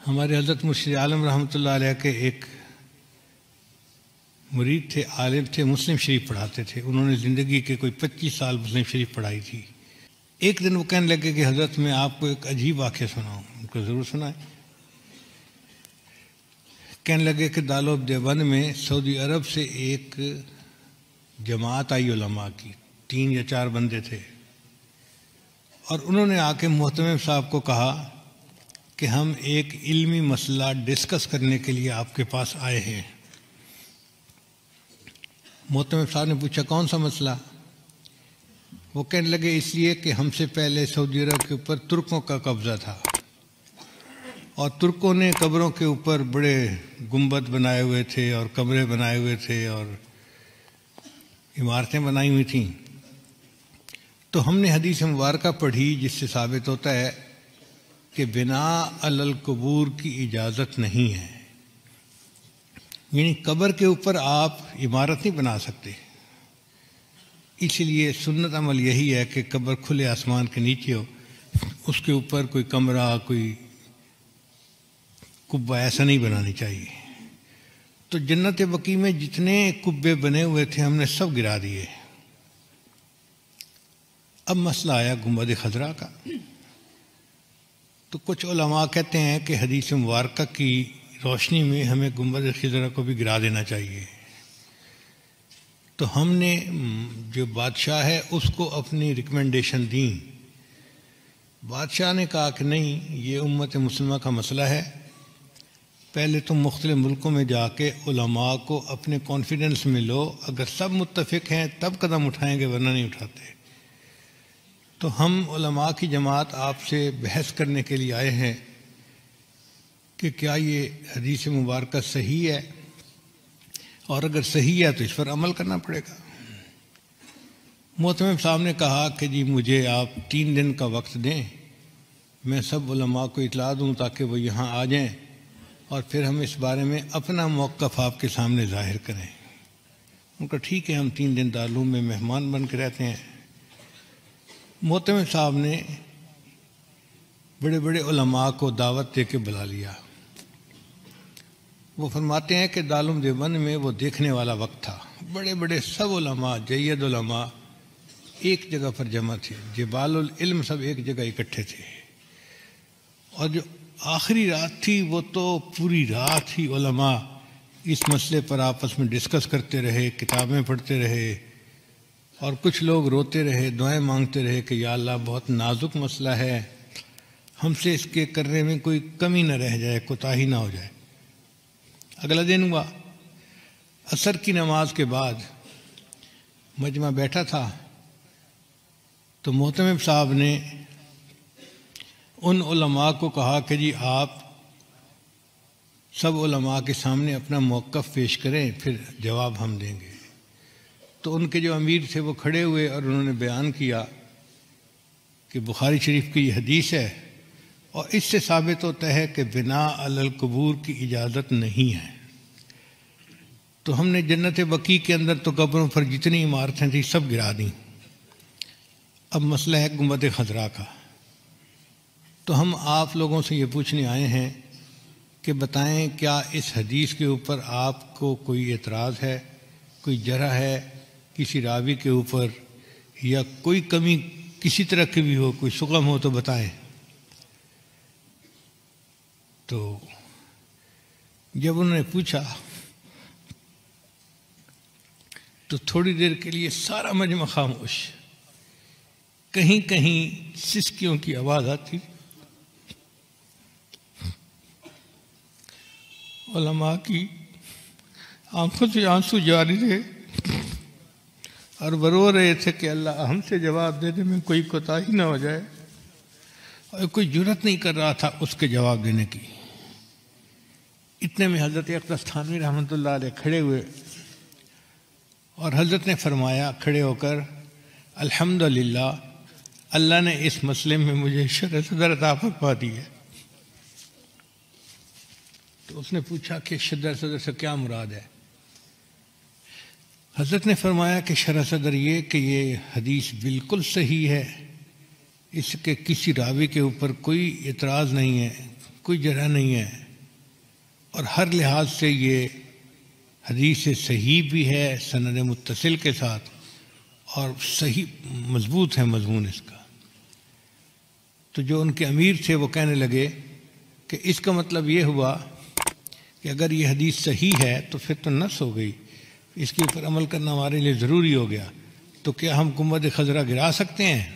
ہمارے حضرت مرشد عالم رحمۃ اللہ علیہ کے ایک مرید تھے، عالم تھے، مسلم شریف پڑھاتے تھے. انہوں نے زندگی کے کوئی 25 سال مسلم شریف پڑھائی تھی. ایک دن وہ کہنے لگے کہ حضرت میں آپ کو ایک عجیب واقعہ سناؤں. ان کو ضرور سنائیں. کہنے لگے کہ دارالعلوم دیوبند میں سعودی عرب سے ایک جماعت آئی علماء کی، 3 یا 4 بندے تھے، اور انہوں نے آ کے محتمم صاحب کو کہا کہ ہم ایک علمی مسئلہ ڈسکس کرنے کے لیے آپ کے پاس آئے ہیں. محتمم صاحب نے پوچھا کون سا مسئلہ؟ وہ کہنے لگے اس لیے کہ ہم سے پہلے سعودی عرب کے اوپر ترکوں کا قبضہ تھا، اور ترکوں نے قبروں کے اوپر بڑے گنبد بنائے ہوئے تھے اور کمرے بنائے ہوئے تھے اور عمارتیں بنائی ہوئی تھیں. تو ہم نے حدیث مبارکہ پڑھی جس سے ثابت ہوتا ہے کہ بناء علی القبور کی اجازت نہیں ہے، یعنی قبر کے اوپر آپ عمارت نہیں بنا سکتے. اس لیے سنت عمل یہی ہے کہ قبر کھلے آسمان کے نیچے ہو، اس کے اوپر کوئی کمرہ، کوئی قبہ ایسا نہیں بنانی چاہیے. تو جنت بقیع میں جتنے قبے بنے ہوئے تھے ہم نے سب گرا دیے. اب مسئلہ آیا گنبد خضرا کا. تو کچھ علماء کہتے ہیں کہ حدیث مبارکہ کی روشنی میں ہمیں گنبد خضرا کو بھی گرا دینا چاہیے. تو ہم نے جو بادشاہ ہے اس کو اپنی ریکمنڈیشن دیں. بادشاہ نے کہا کہ نہیں، یہ امت مسلمہ کا مسئلہ ہے، پہلے تم مختلف ملکوں میں جا کے علماء کو اپنے کانفیڈنس میں لو، اگر سب متفق ہیں تب قدم اٹھائیں گے، ورنہ نہیں اٹھاتے. تو ہم علماء کی جماعت آپ سے بحث کرنے کے لیے آئے ہیں کہ کیا یہ حدیث مبارکہ صحیح ہے، اور اگر صحیح ہے تو اس پر عمل کرنا پڑے گا. محتمم صاحب نے کہا کہ جی مجھے آپ 3 دن کا وقت دیں، میں سب علماء کو اطلاع دوں تاکہ وہ یہاں آ جائیں، اور پھر ہم اس بارے میں اپنا موقف آپ کے سامنے ظاہر کریں. ان کا ٹھیک ہے، ہم 3 دن دارالعلوم میں مہمان بن کے رہتے ہیں. محتمم صاحب نے بڑے بڑے علماء کو دعوت دے کے بلا لیا. وہ فرماتے ہیں کہ دارالعلوم دیوبند میں وہ دیکھنے والا وقت تھا، بڑے بڑے سب علماء، جید علماء ایک جگہ پر جمع تھے، جبال العلم سب ایک جگہ اکٹھے تھے. اور جو آخری رات تھی وہ تو پوری رات ہی علماء اس مسئلے پر آپس میں ڈسکس کرتے رہے، کتابیں پڑھتے رہے، اور کچھ لوگ روتے رہے، دعائیں مانگتے رہے کہ یا اللہ بہت نازک مسئلہ ہے، ہم سے اس کے کرنے میں کوئی کمی نہ رہ جائے، کوتاہی نہ ہو جائے. اگلا دن ہوا، عصر کی نماز کے بعد مجمع بیٹھا تھا، تو محتمم صاحب نے ان علماء کو کہا کہ جی آپ سب علماء کے سامنے اپنا موقف پیش کریں، پھر جواب ہم دیں گے. تو ان کے جو امیر تھے وہ کھڑے ہوئے اور انہوں نے بیان کیا کہ بخاری شریف کی یہ حدیث ہے، اور اس سے ثابت ہوتا ہے کہ بناء علی القبور کی اجازت نہیں ہے. تو ہم نے جنت بقیع کے اندر تو قبروں پر جتنی عمارتیں تھیں سب گرا دیں. اب مسئلہ ہے گنبد خضرا کا. تو ہم آپ لوگوں سے یہ پوچھنے آئے ہیں کہ بتائیں کیا اس حدیث کے اوپر آپ کو کوئی اعتراض ہے، کوئی جرح ہے کسی راوی کے اوپر، یا کوئی کمی کسی طرح کی بھی ہو، کوئی شغم ہو تو بتائیں. تو جب انہوں نے پوچھا تو تھوڑی دیر کے لیے سارا مجمع خاموش. کہیں کہیں سسکیوں کی آواز آتی، علماء کی آنکھوں سے آنسو جاری تھے، اور وہ رو رہے تھے کہ اللہ ہم سے جواب دینے میں کوئی کوتاہی نہ ہو جائے، اور کوئی جرات نہیں کر رہا تھا اس کے جواب دینے کی. اتنے میں حضرت اقدس تھانوی رحمۃ اللہ علیہ کھڑے ہوئے، اور حضرت نے فرمایا کھڑے ہو کر الحمدللہ اللہ نے اس مسئلے میں مجھے شرح صدر عطا فرما دی ہے. تو اس نے پوچھا کہ شرح صدر سے کیا مراد ہے؟ حضرت نے فرمایا کہ شرح صدر یہ کہ یہ حدیث بالکل صحیح ہے، اس کے کسی راوی کے اوپر کوئی اعتراض نہیں ہے، کوئی جرح نہیں ہے، اور ہر لحاظ سے یہ حدیث صحیح بھی ہے سند متصل کے ساتھ، اور صحیح مضبوط ہے مضمون اس کا۔ تو جو ان کے امیر تھے وہ کہنے لگے کہ اس کا مطلب یہ ہوا کہ اگر یہ حدیث صحیح ہے تو پھر تو نص ہو گئی، اس کے اوپر عمل کرنا ہمارے لیے ضروری ہو گیا، تو کیا ہم گنبد خضرا گرا سکتے ہیں؟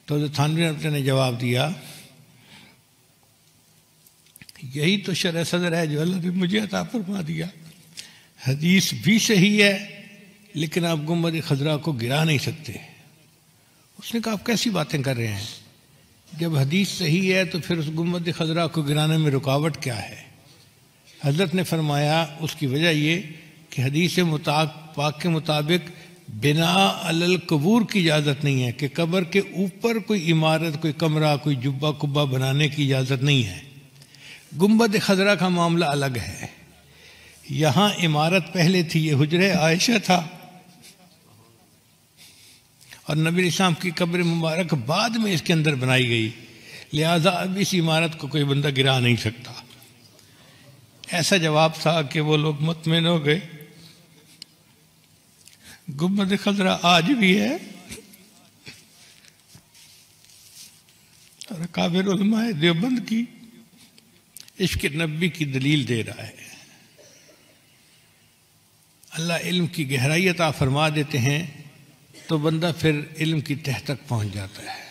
تو حضرت تھانوی نے جواب دیا، یہی تو شرح صدر ہے جو اللہ نے مجھے عطا فرما دیا، حدیث بھی صحیح ہے لیکن آپ گنبد خضرا کو گرا نہیں سکتے۔ اس نے کہا آپ کیسی باتیں کر رہے ہیں، جب حدیث صحیح ہے تو پھر اس گنبد خضرا کو گرانے میں رکاوٹ کیا ہے؟ حضرت نے فرمایا اس کی وجہ یہ کہ حدیث پاک کے مطابق بنا علی القبور کی اجازت نہیں ہے، کہ قبر کے اوپر کوئی عمارت، کوئی کمرہ، کوئی جبہ کبہ بنانے کی اجازت نہیں ہے۔ گنبد خضرا کا معاملہ الگ ہے، یہاں عمارت پہلے تھی، یہ حجرہ عائشہ تھا، اور نبی علیہ السلام کی قبر مبارک بعد میں اس کے اندر بنائی گئی، لہذا اب اس عمارت کو کوئی بندہ گرا نہیں سکتا۔ ایسا جواب تھا کہ وہ لوگ مطمئن ہو گئے۔ گنبد خضرا آج بھی ہے، اور اکابر علماء دیوبند کی عشق نبی کی دلیل دے رہا ہے۔ اللہ علم کی گہرائی عطا فرما دیتے ہیں تو بندہ پھر علم کی تہ تک پہنچ جاتا ہے۔